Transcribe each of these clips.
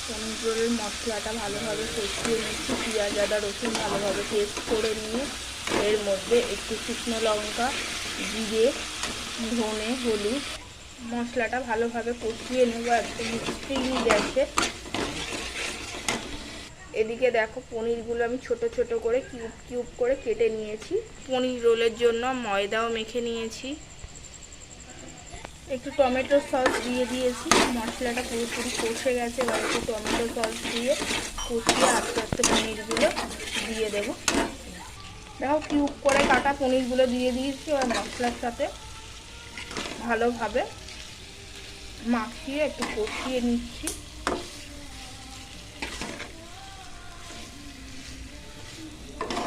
পনির রোলের মশলাটা ভালোভাবে কষিয়ে নিচ্ছি। পেঁয়াজ আদা রসুন ভালোভাবে পেস্ট করে নিয়ে এর মধ্যে একটু শুকনো লঙ্কা, জিরে, ধনে, হলুদ মশলাটা ভালোভাবে কষিয়ে নেব একদম স্টিম গ্যাসে। এদিকে দেখো পনিরগুলো আমি ছোট ছোট করে কিউব কিউব করে কেটে নিয়েছি। পনির রোলের জন্য ময়দাও মেখে নিয়েছি। একটু টমেটো সস দিয়ে দিয়েছি। মশলাটা পুরোপুরি কষে গেছে, এবার একটু টমেটো সস দিয়ে কষিয়ে আস্তে আস্তে পনিরগুলো দিয়ে দেবো। দেখো কিউব করে কাটা পনিরগুলো দিয়ে দিয়েছি। আর মশলার সাথে ভালোভাবে মাখিয়ে একটু কষিয়ে নিচ্ছি।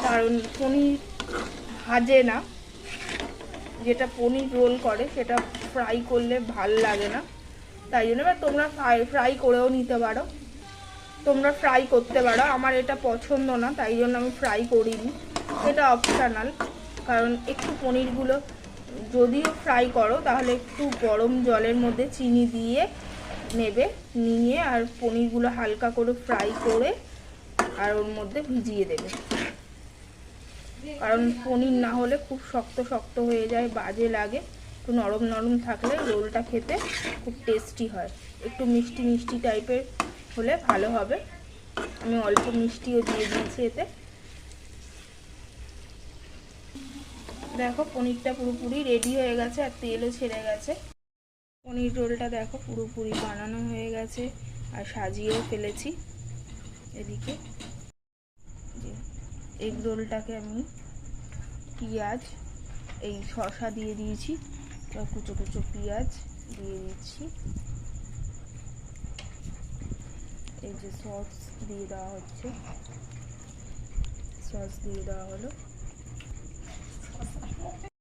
কারণ পনির ভাজে না, যেটা পনির রোল করে সেটা ফ্রাই করলে ভাল লাগে না, তাই জন্য এবার তোমরা ফ্রাই করেও নিতে পারো, তোমরা ফ্রাই করতে পারো। আমার এটা পছন্দ না, তাই জন্য আমি ফ্রাই করিনি, এটা অপশনাল। কারণ একটু পনিরগুলো যদিও ফ্রাই করো তাহলে একটু গরম জলের মধ্যে চিনি দিয়ে নেবে, নিয়ে আর পনিরগুলো হালকা করে ফ্রাই করে আর ওর মধ্যে ভিজিয়ে দেবে। কারণ পনির না হলে খুব শক্ত শক্ত হয়ে যায়, বাজে লাগে। একটু নরম নরম থাকলে রোলটা খেতে খুব টেস্টি হয়। একটু মিষ্টি মিষ্টি টাইপের হলে ভালো হবে। আমি অল্প মিষ্টিও দিয়ে দিয়েছি এতে। দেখো পনিরটা পুরোপুরি রেডি হয়ে গেছে আর তেলও ছেড়ে গেছে। পনির রোলটা দেখো পুরোপুরি বানানো হয়ে গেছে আর সাজিয়েও ফেলেছি। এদিকে এগ রোলটাকে আমি পেঁয়াজ এই শসা দিয়ে দিয়েছি, কুচো কুচো পেঁয়াজ দিয়ে দিচ্ছি। এই যে সস দিয়ে দেওয়া হচ্ছে, সস দিয়ে দেওয়া হলো।